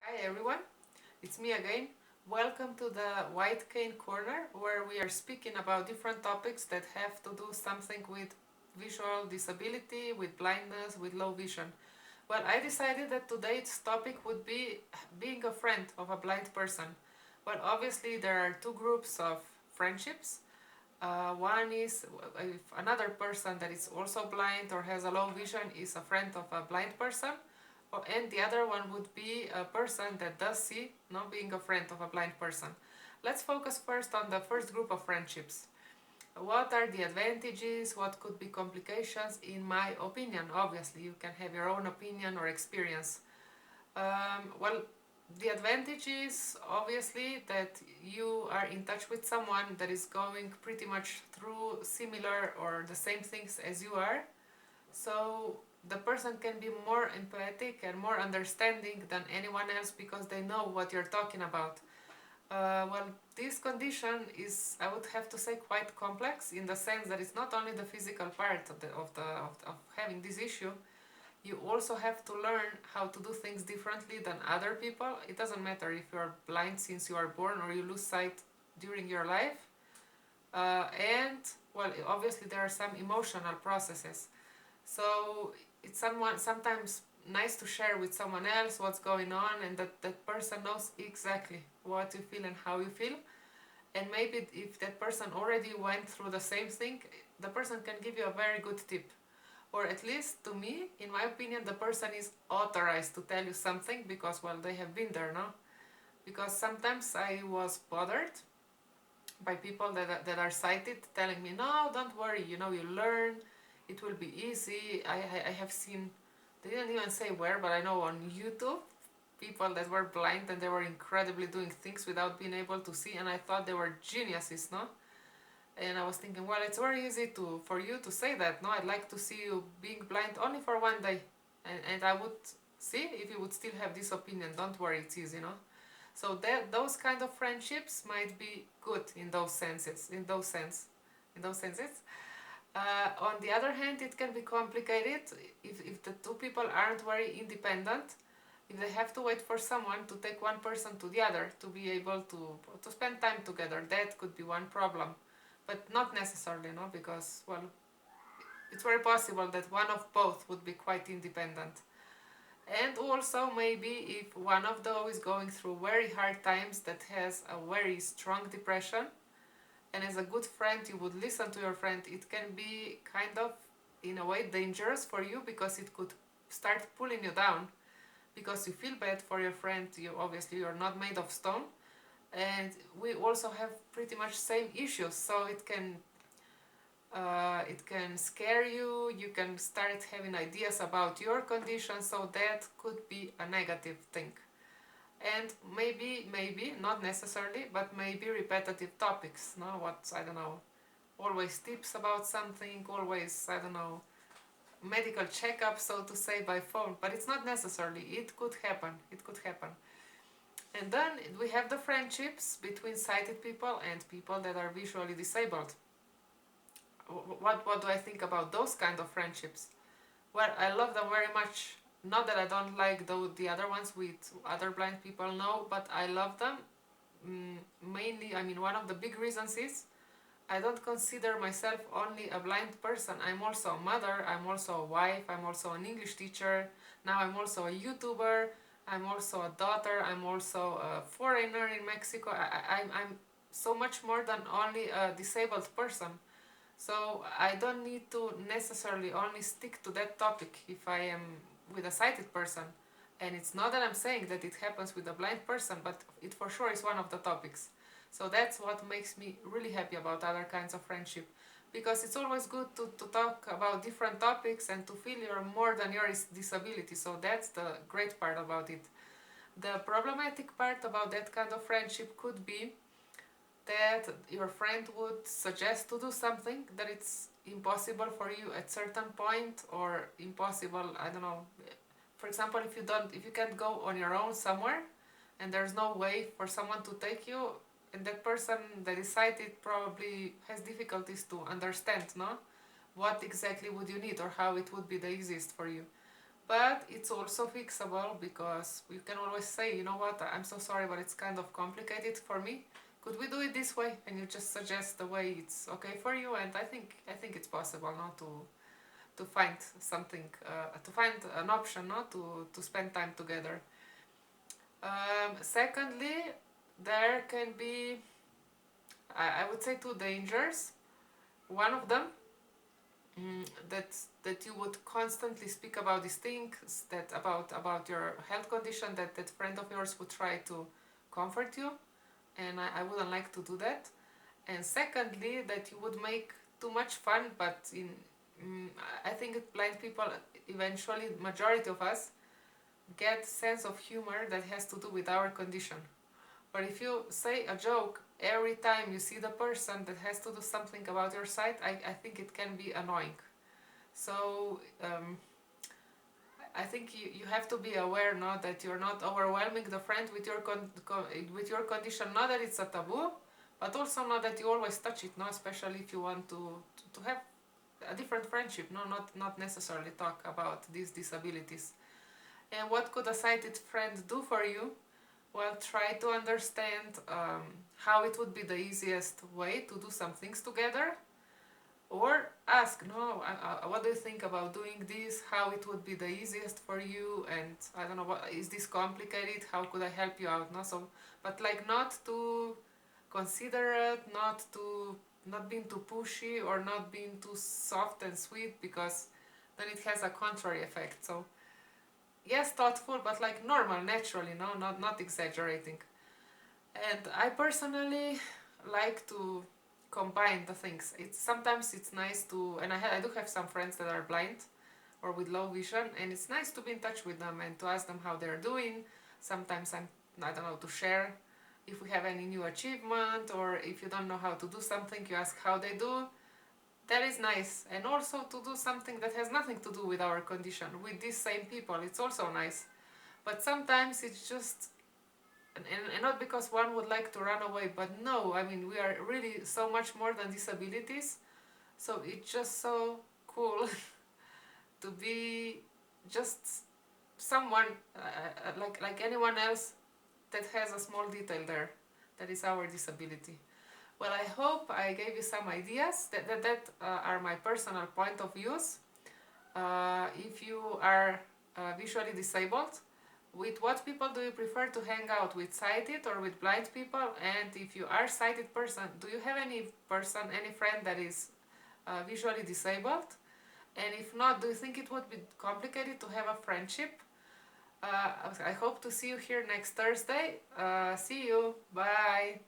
Hi everyone, it's me again. Welcome to the White Cane Corner, where we are speaking about different topics that have to do something with visual disability, with blindness, with low vision. Well, I decided that today's topic would be being a friend of a blind person. Well, obviously there are two groups of friendships. One is if another person that is also blind or has a low vision is a friend of a blind person, and the other one would be a person that does see, not being a friend of a blind person. Let's focus first on the first group of friendships. What are the advantages? What could be complications? In my opinion, obviously, you can have your own opinion or experience. Well, the advantage is obviously that you are in touch with someone that is going pretty much through similar or the same things as you are. So the person can be more empathetic and more understanding than anyone else because they know what you're talking about. Well, this condition is, I would have to say, quite complex in the sense that it's not only the physical part of having this issue. You also have to learn how to do things differently than other people. It doesn't matter if you're blind since you are born or you lose sight during your life. And well, obviously there are some emotional processes. So it's sometimes nice to share with someone else what's going on, and that person knows exactly what you feel and how you feel. And maybe if that person already went through the same thing, the person can give you a very good tip. Or at least to me, in my opinion, the person is authorized to tell you something because, well, they have been there, no? Because sometimes I was bothered by people that are sighted telling me, no, don't worry, you learn, it will be easy. I have seen, they didn't even say where, but I know on YouTube, people that were blind and they were incredibly doing things without being able to see, and I thought they were geniuses, no? And I was thinking, well, it's very easy for you to say that, no? I'd like to see you being blind only for one day, and I would see if you would still have this opinion. Don't worry, it's easy, no? So that those kind of friendships might be good in those senses, in those senses. On the other hand, it can be complicated if the two people aren't very independent, if they have to wait for someone to take one person to the other to be able to spend time together. That could be one problem, but not necessarily, no, because, well, it's very possible that one of both would be quite independent. And also maybe if one of those is going through very hard times, that has a very strong depression, and as a good friend you would listen to your friend, it can be kind of in a way dangerous for you because it could start pulling you down because you feel bad for your friend. You obviously, you're not made of stone, and we also have pretty much same issues, so it can scare you. You can start having ideas about your condition, so that could be a negative thing. And maybe not necessarily, but maybe repetitive topics, no, what, I don't know, always tips about something, always, I don't know, medical checkup, so to say, by phone. But it's not necessarily, it could happen. And then we have the friendships between sighted people and people that are visually disabled. What do I think about those kind of friendships? Well, I love them very much. Not that I don't like the other ones with other blind people, no, but I love them. Mainly, I mean, one of the big reasons is I don't consider myself only a blind person. I'm also a mother, I'm also a wife, I'm also an English teacher, now I'm also a YouTuber, I'm also a daughter, I'm also a foreigner in Mexico. I'm so much more than only a disabled person. So I don't need to necessarily only stick to that topic if I am with a sighted person. And it's not that I'm saying that it happens with a blind person, but it for sure is one of the topics. So that's what makes me really happy about other kinds of friendship. Because it's always good to talk about different topics and to feel you're more than your disability. So that's the great part about it. The problematic part about that kind of friendship could be that your friend would suggest to do something that it's impossible for you at certain point, or impossible, I don't know. For example, if you can't go on your own somewhere and there's no way for someone to take you, and that person that is sighted probably has difficulties to understand, no, what exactly would you need or how it would be the easiest for you. but it's also fixable because you can always say, you know what, I'm so sorry, but it's kind of complicated for me. Could we do it this way? And you just suggest the way it's okay for you, and I think it's possible, not to find something, to find an option, not to spend time together. Secondly, there can be, I would say, two dangers. One of them, that you would constantly speak about these things, that about your health condition, that friend of yours would try to comfort you, and I wouldn't like to do that. And secondly, that you would make too much fun, but I think blind people, eventually majority of us, get sense of humor that has to do with our condition. But if you say a joke every time you see the person that has to do something about your sight, I think it can be annoying. So I think you have to be aware, no, that you're not overwhelming the friend with with your condition. Not that it's a taboo, but also not that you always touch it, no, especially if you want to have a different friendship, no, not necessarily talk about these disabilities. And what could a sighted friend do for you? Well, try to understand how it would be the easiest way to do some things together, or ask, no, what do you think about doing this? How it would be the easiest for you? And I don't know, what is this complicated? How could I help you out? No, so, but like not too considerate, not being too pushy, or not being too soft and sweet, because then it has a contrary effect. So yes, thoughtful, but like normal, naturally, no, not exaggerating. And I personally like to combine the things. It's nice to, and I do have some friends that are blind or with low vision, and it's nice to be in touch with them and to ask them how they're doing. Sometimes I don't know, to share if we have any new achievement, or if you don't know how to do something, you ask how they do. That is nice. And also to do something that has nothing to do with our condition with these same people, it's also nice. But sometimes it's just, and not because one would like to run away, but no, I mean, we are really so much more than disabilities. So it's just so cool to be just someone, like anyone else, that has a small detail there. That is our disability. Well, I hope I gave you some ideas that are my personal point of views. If you are visually disabled, with what people do you prefer to hang out, with sighted or with blind people? And if you are sighted person, do you have any person, any friend that is visually disabled? And if not, do you think it would be complicated to have a friendship? I hope to see you here next Thursday. See you. Bye.